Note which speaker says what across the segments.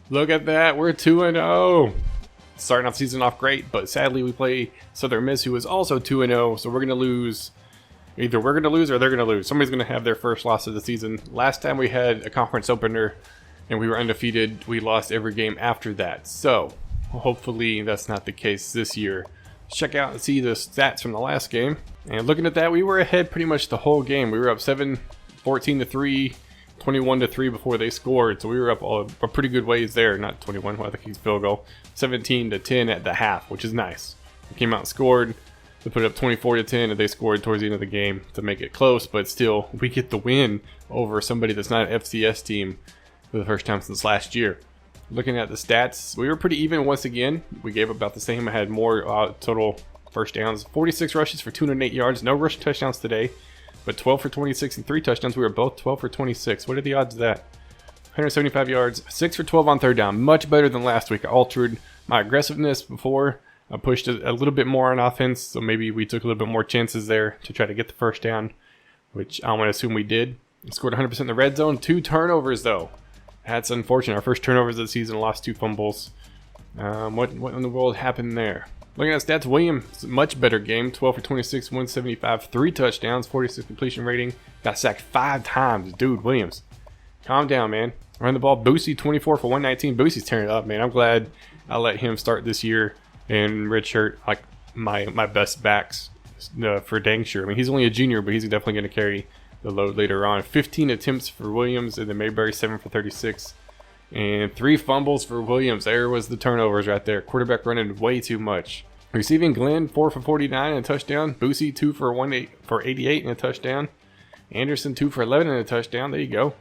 Speaker 1: Look at that. We're 2-0. Starting off season off great, but sadly we play Southern Miss, who is also 2-0. So we're going to lose. Either we're going to lose or they're going to lose. Somebody's going to have their first loss of the season. Last time we had a conference opener and we were undefeated, we lost every game after that. So hopefully that's not the case this year. Check out and see the stats from the last game. And looking at that, we were ahead pretty much the whole game. We were up 14-3, 21-3 before they scored. So we were up a pretty good ways there. Not 21, I think he's field goal. 17-10 at the half, which is nice. We came out and scored. We put it up 24-10, and they scored towards the end of the game to make it close. But still, we get the win over somebody that's not an FCS team for the first time since last year. Looking at the stats, we were pretty even once again. We gave about the same. I had more total first downs. 46 rushes for 208 yards. No rushing touchdowns today, but 12 for 26 and 3 touchdowns. We were both 12 for 26. What are the odds of that? 175 yards, 6 for 12 on third down. Much better than last week. I altered my aggressiveness before. I pushed a little bit more on offense, so maybe we took a little bit more chances there to try to get the first down, which I'm going to assume we did. We scored 100% in the red zone. 2 turnovers, though. That's unfortunate. Our first turnovers of the season, lost 2 fumbles. What in the world happened there? Looking at stats, Williams, much better game. 12 for 26, 175, 3 touchdowns, 46 completion rating. Got sacked 5 times. Dude, Williams, calm down, man. Run the ball. Boosie, 24 for 119. Boosie's tearing it up, man. I'm glad I let him start this year in redshirt, like my best backs for dang sure. I mean, he's only a junior, but he's definitely going to carry the load later on. 15 attempts for Williams, and then Mayberry 7 for 36. And 3 fumbles for Williams. There was the turnovers right there. Quarterback running way too much. Receiving, Glenn 4 for 49 and a touchdown. Boosie 2 for 88 and a touchdown. Anderson 2 for 11 and a touchdown. There you go.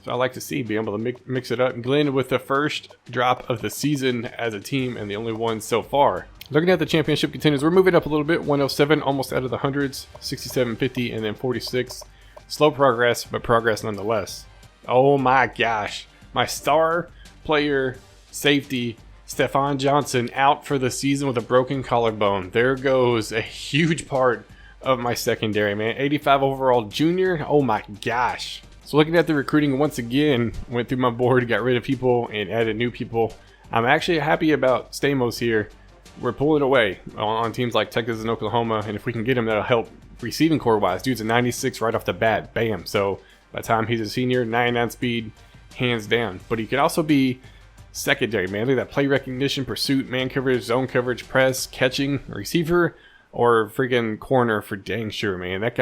Speaker 1: So I like to see being able to mix it up. Glenn with the first drop of the season as a team and the only one so far. Looking at the championship contenders, we're moving up a little bit. 107, almost out of the hundreds. 67, 50, and then 46. Slow progress, but progress nonetheless. Oh my gosh. My star player, safety, Stephon Johnson, out for the season with a broken collarbone. There goes a huge part of my secondary, man. 85 overall junior. Oh my gosh. So looking at the recruiting once again, went through my board, got rid of people and added new people. I'm actually happy about Stamos here. We're pulling away on teams like Texas and Oklahoma, and if we can get him, that'll help receiving core wise. Dude's a 96 right off the bat. Bam. So by the time he's a senior, 99 speed, hands down. But he could also be secondary, man. Look at that play recognition, pursuit, man coverage, zone coverage, press, catching, receiver, or freaking corner for dang sure, man. That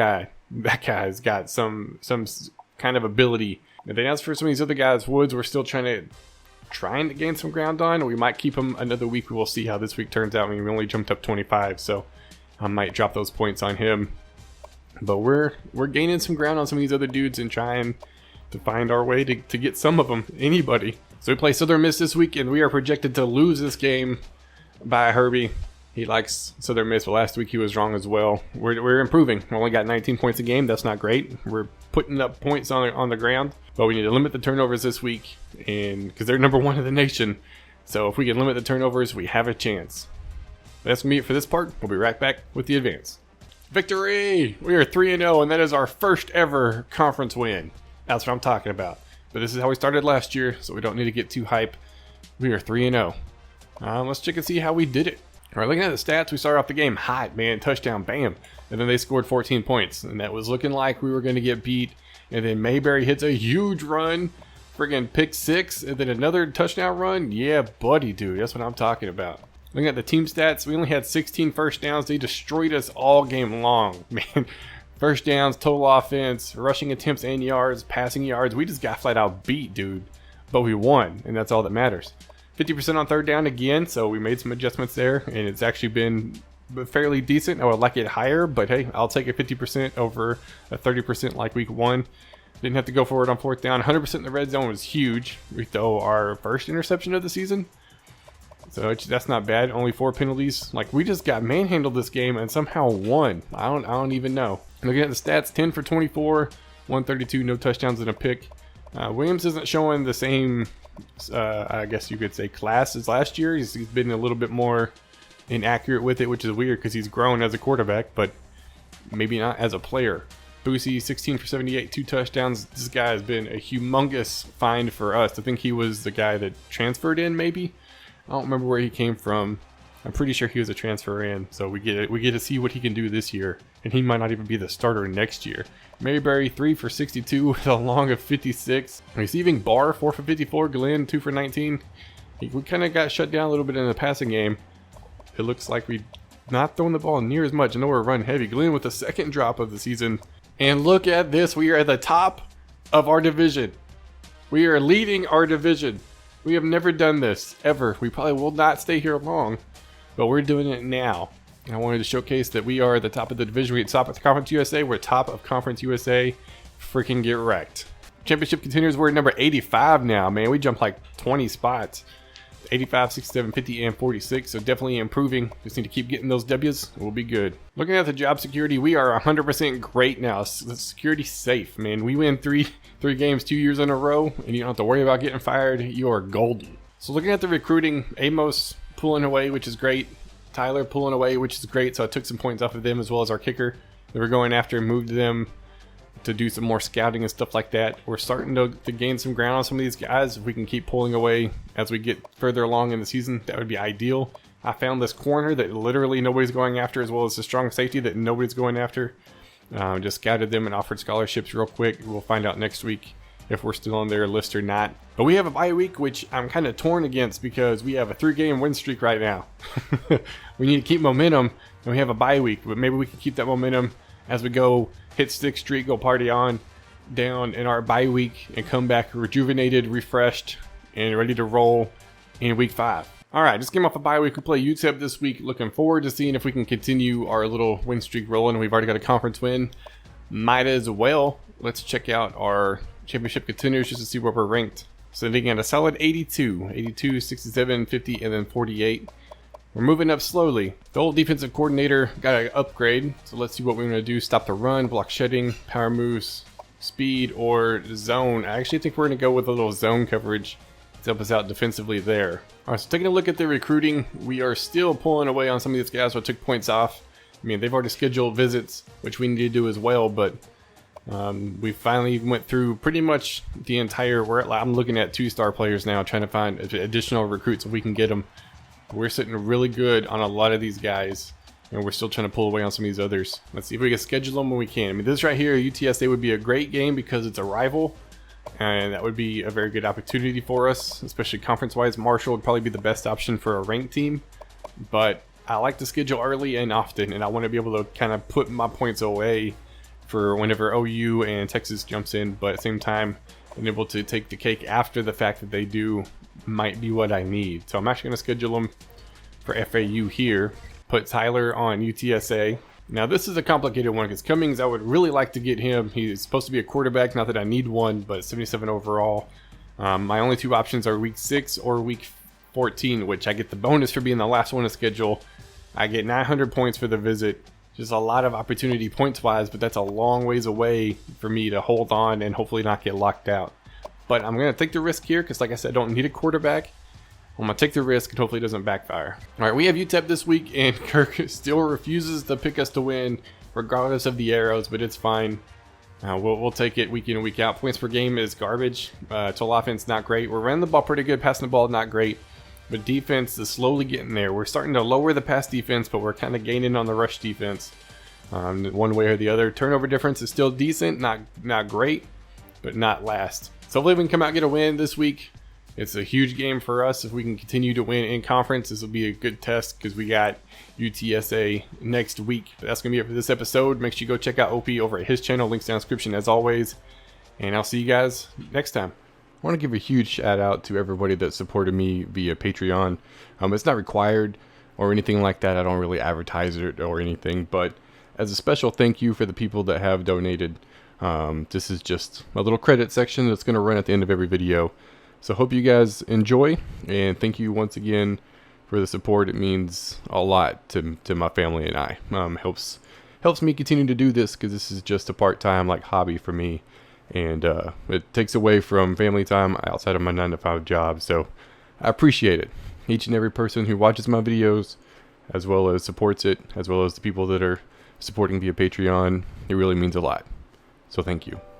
Speaker 1: guy's got some kind of ability. And then as for some of these other guys, Woods, we're still trying to gain some ground on. We might keep him another week. We will see how this week turns out. I mean, we only jumped up 25, so I might drop those points on him. But we're gaining some ground on some of these other dudes and trying to find our way to get some of them, anybody. So we play Southern Miss this week, and we are projected to lose this game by Herbie. He likes Southern Miss, but last week he was wrong as well. We're improving. We only got 19 points a game. That's not great. We're putting up points on the ground, but we need to limit the turnovers this week, and because they're number 1 in the nation. So if we can limit the turnovers, we have a chance. That's me for this part. We'll be right back with the advance. Victory! We are 3-0, and that is our first ever conference win. That's what I'm talking about. But this is how we started last year, so we don't need to get too hype. We are 3-0. Let's check and see how we did it. All right, looking at the stats, we started off the game hot, man, touchdown, bam. And then they scored 14 points, and that was looking like we were going to get beat. And then Mayberry hits a huge run, friggin' pick 6, and then another touchdown run. Yeah, buddy, dude, that's what I'm talking about. Looking at the team stats, we only had 16 first downs. They destroyed us all game long, man. First downs, total offense, rushing attempts and yards, passing yards. We just got flat out beat, dude. But we won, and that's all that matters. 50% on third down again, so we made some adjustments there, and it's actually been fairly decent. I would like it higher, but hey, I'll take a 50% over a 30% like week 1. Didn't have to go for it on fourth down. 100% in the red zone was huge. We throw our first interception of the season, so that's not bad. Only 4 penalties. Like, we just got manhandled this game and somehow won. I don't even know. Looking at the stats, 10 for 24, 132, no touchdowns and a pick. Williams isn't showing the same, I guess you could say, class as last year. He's been a little bit more inaccurate with it, which is weird because he's grown as a quarterback, but maybe not as a player. Boosie, 16 for 78, 2 touchdowns. This guy has been a humongous find for us. I think he was the guy that transferred in, maybe. I don't remember where he came from. I'm pretty sure he was a transfer in, so we get to see what he can do this year, and he might not even be the starter next year. Mayberry, 3 for 62 with a long of 56. Receiving Barr, 4 for 54. Glenn, 2 for 19. We kind of got shut down a little bit in the passing game. It looks like we not throwing the ball near as much. I know we're run heavy. Glenn with the second drop of the season. And look at this. We are at the top of our division. We are leading our division. We have never done this, ever. We probably will not stay here long, but we're doing it now. And I wanted to showcase that we are at the top of the division. We're top of the Conference USA. We're top of Conference USA. Freaking get wrecked. Championship contenders, we're at number 85 now, man. We jumped like 20 spots. 85, 67, 50, and 46, so definitely improving. Just need to keep getting those W's. We'll be good. Looking at the job security, we are 100% great now. The security's safe, man. We win three games 2 years in a row, and you don't have to worry about getting fired. You are golden. So looking at the recruiting, Amos pulling away, which is great. Tyler pulling away, which is great. So I took some points off of them as well as our kicker. They were going after and moved them to do some more scouting and stuff like that. We're starting to gain some ground on some of these guys. If we can keep pulling away as we get further along in the season, that would be ideal. I found this corner that literally nobody's going after, as well as the strong safety that nobody's going after. Just scouted them and offered scholarships real quick. We'll find out next week if we're still on their list or not. But we have a bye week, which I'm kind of torn against because we have a 3-game win streak right now. We need to keep momentum, and we have a bye week, but maybe we can keep that momentum as we go hit 6 streak, go party on down in our bye week and come back rejuvenated, refreshed, and ready to roll in week 5. All right, just came off a bye week. We play UTEP this week. Looking forward to seeing if we can continue our little win streak rolling. We've already got a conference win. Might as well. Let's check out our championship contenders just to see where we're ranked. Sitting at a solid 82, 67, 50, and then 48. We're moving up slowly. The old defensive coordinator got an upgrade, so let's see what we're going to do. Stop the run, block shedding, power moves, speed, or zone. I actually think we're going to go with a little zone coverage to help us out defensively there. All right, so taking a look at the recruiting, we are still pulling away on some of these guys who took points off. I mean, they've already scheduled visits, which we need to do as well, but we finally went through pretty much the entire... I'm looking at 2-star players now, trying to find additional recruits if we can get them. We're sitting really good on a lot of these guys, and we're still trying to pull away on some of these others. Let's see if we can schedule them when we can. I mean, this right here, UTSA, would be a great game because it's a rival, and that would be a very good opportunity for us, especially conference-wise. Marshall would probably be the best option for a ranked team, but I like to schedule early and often, and I want to be able to kind of put my points away for whenever OU and Texas jumps in, but at the same time, being able to take the cake after the fact that they do might be what I need. So I'm actually going to schedule them for FAU here. Put Tyler on UTSA. Now this is a complicated one because Cummings, I would really like to get him. He's supposed to be a quarterback, not that I need one, but 77 overall. My only 2 options are week 6 or week 14, which I get the bonus for being the last one to schedule. I get 900 points for the visit. Just a lot of opportunity points wise, but that's a long ways away for me to hold on and hopefully not get locked out. But I'm going to take the risk here because, like I said, I don't need a quarterback. I'm going to take the risk and hopefully it doesn't backfire. All right, we have UTEP this week, and Kirk still refuses to pick us to win regardless of the arrows, but it's fine. We'll take it week in and week out. Points per game is garbage. Total offense, not great. We're running the ball pretty good, passing the ball, not great. But defense is slowly getting there. We're starting to lower the pass defense, but we're kind of gaining on the rush defense one way or the other. Turnover difference is still decent, not great, but not last. So hopefully we can come out and get a win this week. It's a huge game for us. If we can continue to win in conference, this will be a good test because we got UTSA next week. But that's going to be it for this episode. Make sure you go check out OP over at his channel. Links down in the description as always. And I'll see you guys next time. I want to give a huge shout out to everybody that supported me via Patreon. It's not required or anything like that. I don't really advertise it or anything. But as a special thank you for the people that have donated, this is just a little credit section that's going to run at the end of every video. So hope you guys enjoy, and thank you once again for the support. It means a lot to my family and I. Helps me continue to do this because this is just a part-time hobby for me, and it takes away from family time outside of my 9-to-5 job. So I appreciate it. Each and every person who watches my videos, as well as supports it, as well as the people that are supporting via Patreon, it really means a lot. So thank you.